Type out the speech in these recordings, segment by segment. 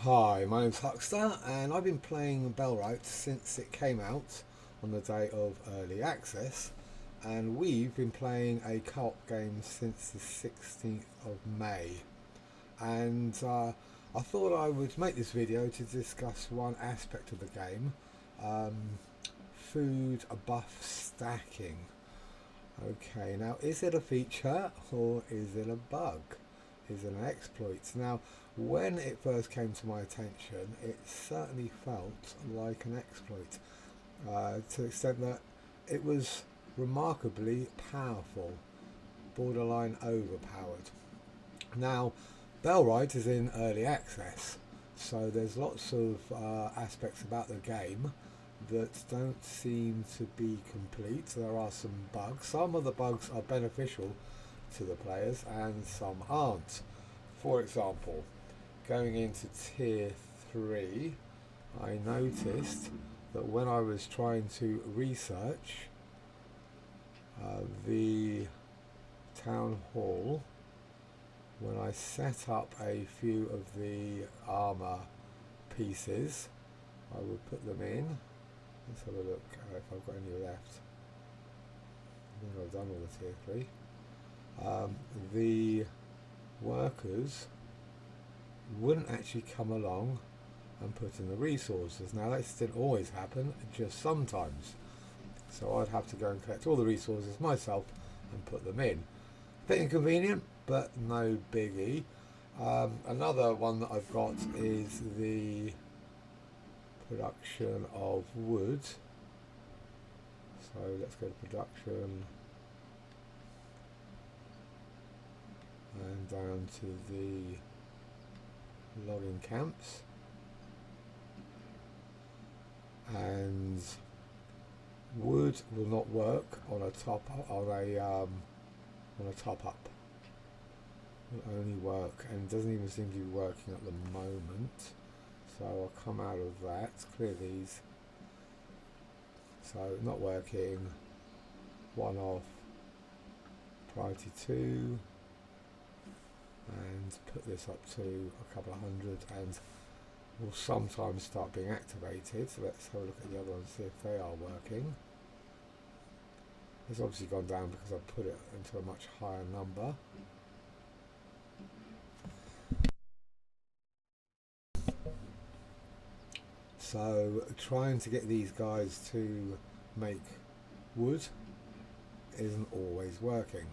Hi, my name's Huckster, and I've been playing Bellwright since it came out on the day of early access, and we've been playing a co-op game since the 16th of May. And I thought I would make this video to discuss one aspect of the game, um, food buff stacking. Okay, now is it a feature or is it a bug? Is it an exploit? Now, when it first came to my attention, it certainly felt like an exploit, to the extent that it was remarkably powerful, borderline overpowered. Now, Bellwright is in early access, so there's lots of aspects about the game that don't seem to be complete. There are some bugs. Some of the bugs are beneficial to the players and some aren't. For example, going into tier 3, I noticed that when I was trying to research the town hall, when I set up a few of the armor pieces, I would put them in. Let's have a look if I've got any left. I think I've done all the tier 3. The workers wouldn't actually come along and put in the resources. Now that didn't always happen, just sometimes. So I'd have to go and collect all the resources myself and put them in. A bit inconvenient, but no biggie. Another one that I've got is the production of wood. So let's go to production and down to the logging camps, and wood will not work on a top up. It will only work, and it doesn't even seem to be working at the moment. So I'll come out of that, clear these. So not working. One off. Priority 2. And put this up to a couple of hundred, and will sometimes start being activated. So let's have a look at the other ones, see if they are working. It's obviously gone down because I put it into a much higher number. So trying to get these guys to make wood isn't always working.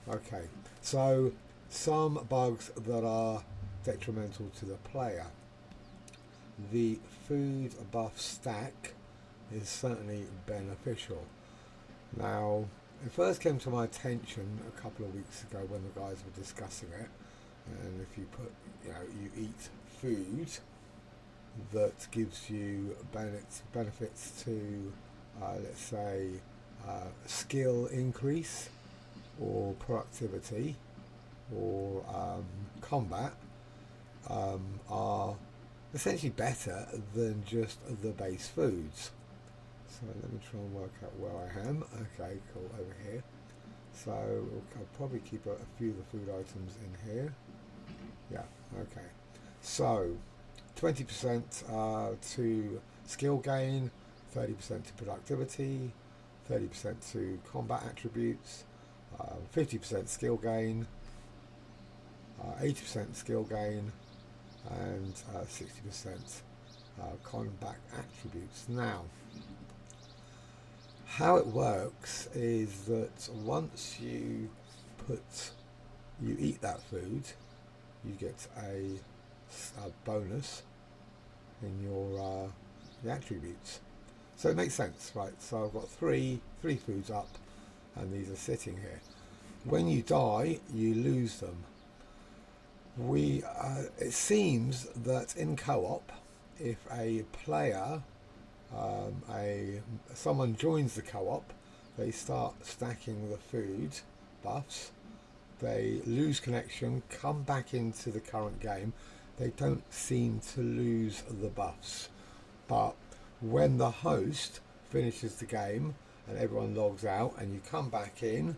Okay, so some bugs that are detrimental to the player. The food buff stack is certainly beneficial. Now, it first came to my attention a couple of weeks ago when the guys were discussing it, and if you put, you eat food that gives you benefits to, let's say, skill increase, or productivity, or combat, are essentially better than just the base foods. So let me try and work out where I am. Okay, cool, over here. So I'll probably keep a few of the food items in here. Yeah, okay. So 20% to skill gain, 30% to productivity, 30% to combat attributes, 50% skill gain, 80% skill gain, and 60% combat attributes. Now, how it works is that once you eat that food, you get a bonus in your the attributes. So it makes sense, right? So I've got three foods up, and these are sitting here. When you die, you lose them. It seems that in co-op, if a player, someone joins the co-op, they start stacking the food buffs, they lose connection, come back into the current game, they don't seem to lose the buffs. But when the host finishes the game and everyone logs out and you come back in,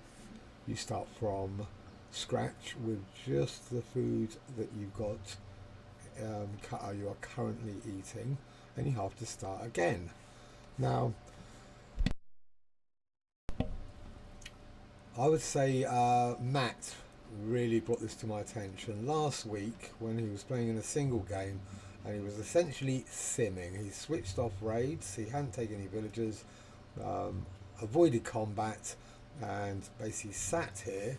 you start from scratch with just the food that you got you are currently eating, and you have to start again. Now, I would say Matt really brought this to my attention last week when he was playing in a single game, and he was essentially simming. He switched off raids, he hadn't taken any villagers, avoided combat, and basically sat here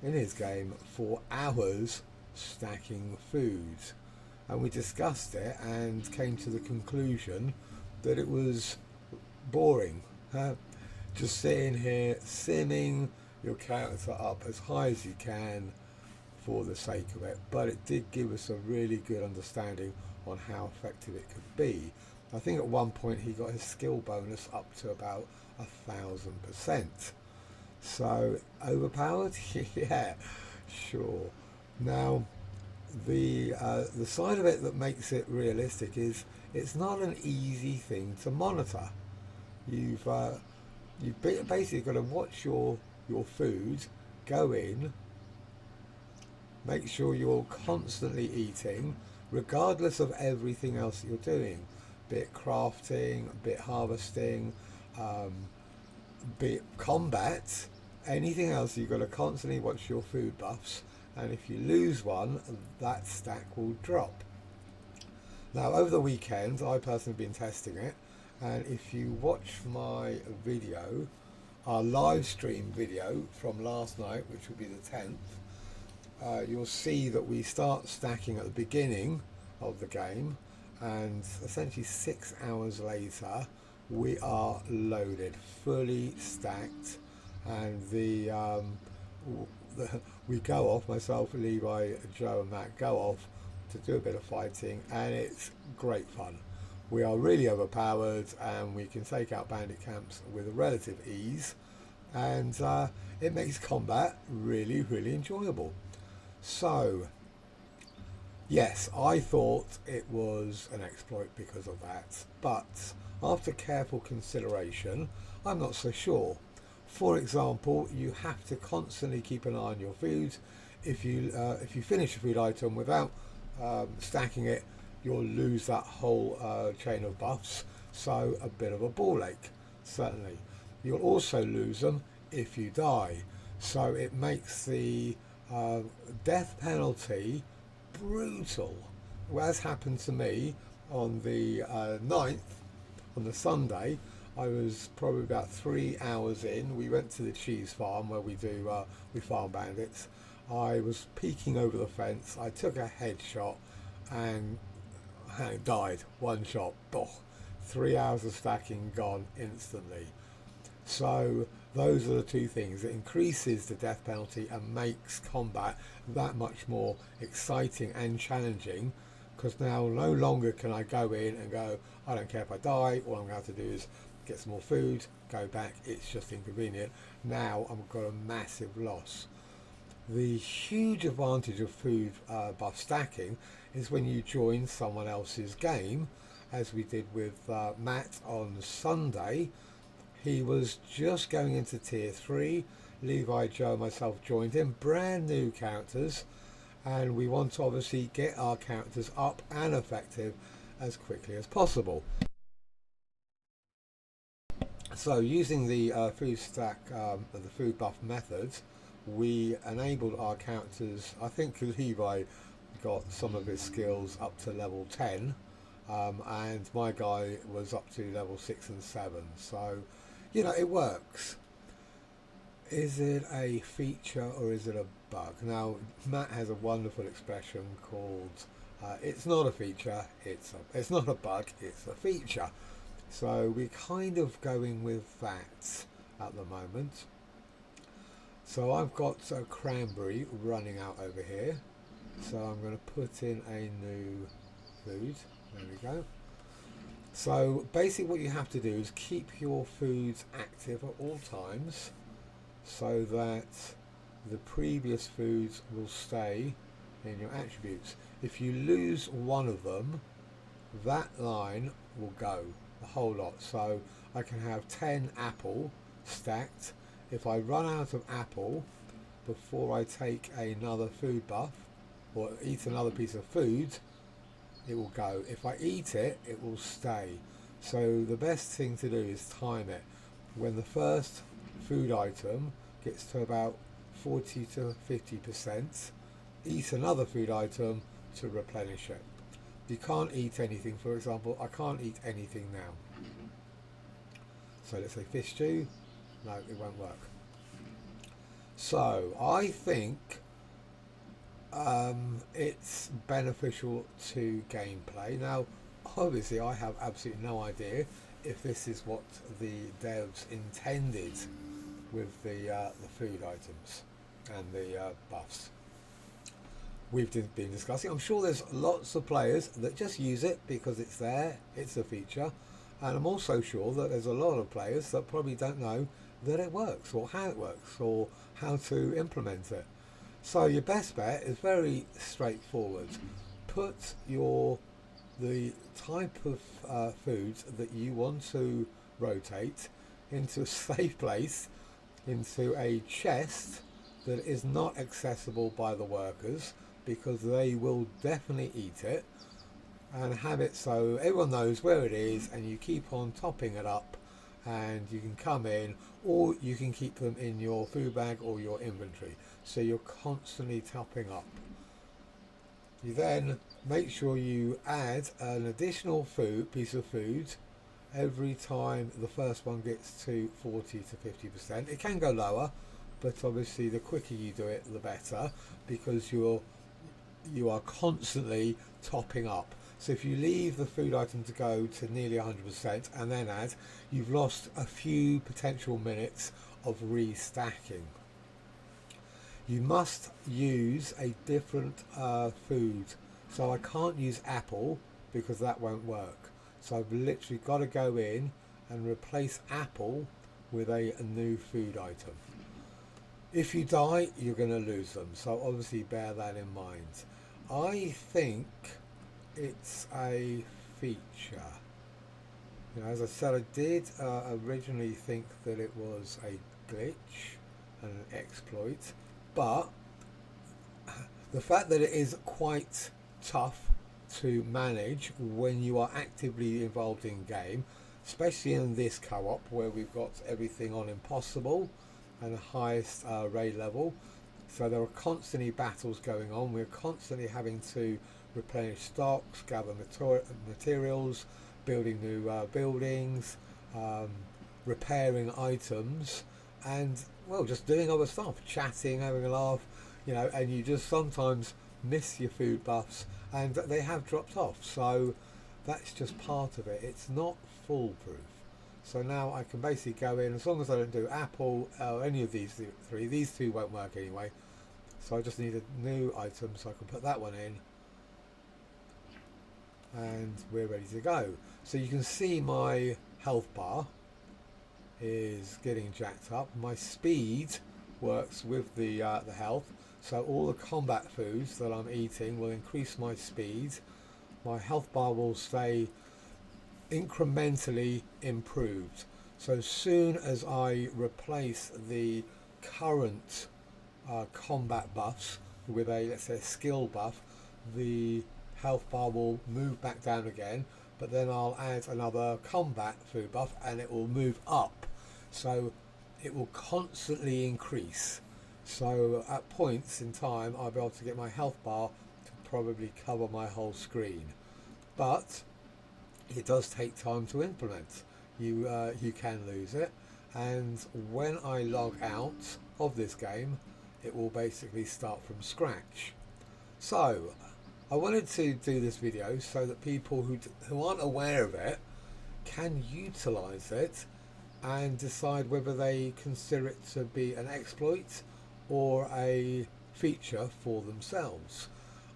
in his game for hours stacking food. And we discussed it and came to the conclusion that it was boring. Just sitting here simming your character up as high as you can for the sake of it, but it did give us a really good understanding on how effective it could be. I think at one point he got his skill bonus up to about 1,000%. So overpowered? Yeah, sure. Now the side of it that makes it realistic is it's not an easy thing to monitor. You've basically got to watch your food, go in, make sure you're constantly eating, regardless of everything else that you're doing, be it crafting, be it harvesting, be it combat, anything else. You've got to constantly watch your food buffs, and if you lose one, that stack will drop. Now, over the weekend, I personally have been testing it, and if you watch my video, our live stream video from last night, which will be the 10th, you'll see that we start stacking at the beginning of the game, and essentially 6 hours later we are loaded, fully stacked, and we go off, myself, Levi, Joe and Matt go off to do a bit of fighting, and it's great fun. We are really overpowered, and we can take out bandit camps with a relative ease, and it makes combat really, really enjoyable. So yes, I thought it was an exploit because of that, but after careful consideration, I'm not so sure. For example, you have to constantly keep an eye on your food. If you finish a food item without stacking it, you'll lose that whole chain of buffs, so a bit of a ball ache, certainly. You'll also lose them if you die, so it makes the death penalty brutal, as happened to me on the 9th, on the Sunday. I was probably about 3 hours in. We went to the cheese farm where we farm bandits. I was peeking over the fence. I took a headshot and died. One shot. Boh. 3 hours of stacking gone instantly. So those are the two things. It increases the death penalty and makes combat that much more exciting and challenging, because now no longer can I go in and go, I don't care if I die, all I'm going to have to do is get some more food, go back, it's just inconvenient. Now I've got a massive loss. The huge advantage of food buff stacking is when you join someone else's game, as we did with Matt on Sunday. He was just going into tier 3. Levi, Joe and myself joined him, brand new characters, and we want to obviously get our characters up and effective as quickly as possible. So using the food stack, the food buff methods, we enabled our characters. I think Levi got some of his skills up to level 10, and my guy was up to level 6 and 7. So, you know, it works. Is it a feature or is it a bug? Now, Matt has a wonderful expression called it's not a feature, it's not a bug, it's a feature. So we're kind of going with that at the moment. So I've got a cranberry running out over here, so I'm going to put in a new food. There we go. So basically what you have to do is keep your foods active at all times, so that the previous foods will stay in your attributes. If you lose one of them, that line will go, the whole lot. So I can have 10 apple stacked. If I run out of apple before I take another food buff or eat another piece of food, it will go. If I eat it, it will stay. So the best thing to do is time it. When the first food item gets to about 40 to 50%, eat another food item to replenish it. You can't eat anything. For example, I can't eat anything now. So let's say fish stew. No, it won't work. So I think it's beneficial to gameplay. Now, obviously, I have absolutely no idea if this is what the devs intended with the food items and the buffs we've been discussing. I'm sure there's lots of players that just use it because it's there, it's a feature, and I'm also sure that there's a lot of players that probably don't know that it works or how it works or how to implement it. So your best bet is very straightforward. Put the type of foods that you want to rotate into a safe place, into a chest that is not accessible by the workers, because they will definitely eat it, and have it so everyone knows where it is, and you keep on topping it up, and you can come in, or you can keep them in your food bag or your inventory, so you're constantly topping up. You then make sure you add an additional piece of food every time the first one gets to 40 to 50%. It can go lower, but obviously the quicker you do it, the better, because you are constantly topping up. So if you leave the food item to go to nearly 100% and then add, you've lost a few potential minutes of restacking. You must use a different food. So I can't use apple because that won't work. So I've literally got to go in and replace apple with a new food item. If you die, you're going to lose them. So obviously bear that in mind. I think it's a feature. You know, as I said, I did originally think that it was a glitch and an exploit, but the fact that it is quite tough to manage when you are actively involved in game, especially in this co-op where we've got everything on impossible and the highest raid level, so there are constantly battles going on. We're constantly having to replenish stocks, gather materials, building new buildings, repairing items, and well, just doing other stuff, chatting, having a laugh, you know, and you just sometimes miss your food buffs, and they have dropped off. So that's just part of it. It's not foolproof. So now I can basically go in, as long as I don't do apple or any of these three. These two won't work anyway. So I just need a new item, so I can put that one in, and we're ready to go. So you can see my health bar is getting jacked up. My speed works with the health, so all the combat foods that I'm eating will increase my speed. My health bar will stay incrementally improved. So as soon as I replace the current combat buffs with a, let's say, a skill buff, the health bar will move back down again, but then I'll add another combat food buff and it will move up, so it will constantly increase. So at points in time I'll be able to get my health bar to probably cover my whole screen, but it does take time to implement. You can lose it, and when I log out of this game, it will basically start from scratch. So I wanted to do this video so that people who aren't aware of it can utilize it and decide whether they consider it to be an exploit or a feature for themselves.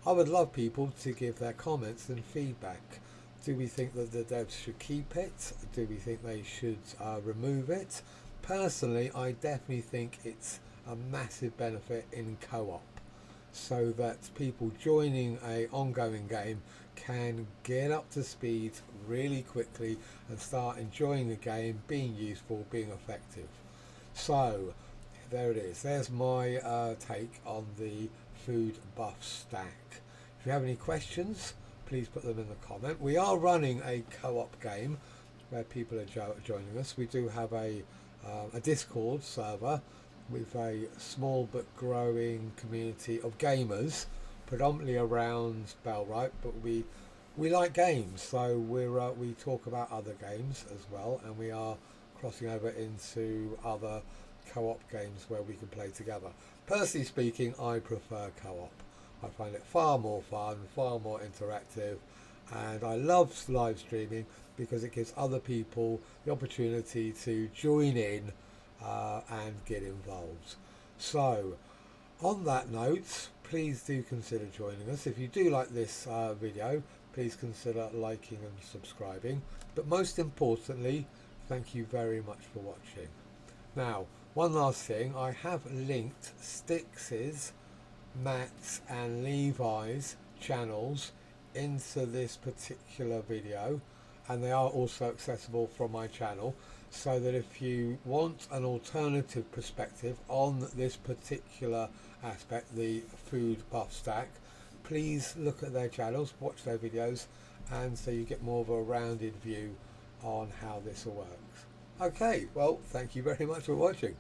I would love people to give their comments and feedback. Do we think that the devs should keep it? Do we think they should remove it? Personally, I definitely think it's a massive benefit in co-op, so that people joining a ongoing game can get up to speed really quickly and start enjoying the game, being useful, being effective. So there it is. There's my take on the food buff stack. If you have any questions, please put them in the comment. We are running a co-op game where people are joining us. We do have a Discord server with a small but growing community of gamers, predominantly around Bellwright, but we like games, so we talk about other games as well, and we are crossing over into other co-op games where we can play together. Personally speaking, I prefer co-op. I find it far more fun, far more interactive, and I love live streaming because it gives other people the opportunity to join in and get involved. So on that note, please do consider joining us. If you do like this video, please consider liking and subscribing. But most importantly, thank you very much for watching. Now, one last thing, I have linked Styx's, Matt's and Levi's channels into this particular video, and they are also accessible from my channel, so that if you want an alternative perspective on this particular aspect, the food buff stack, please look at their channels, watch their videos, and so you get more of a rounded view on how this all works. Okay, well, thank you very much for watching.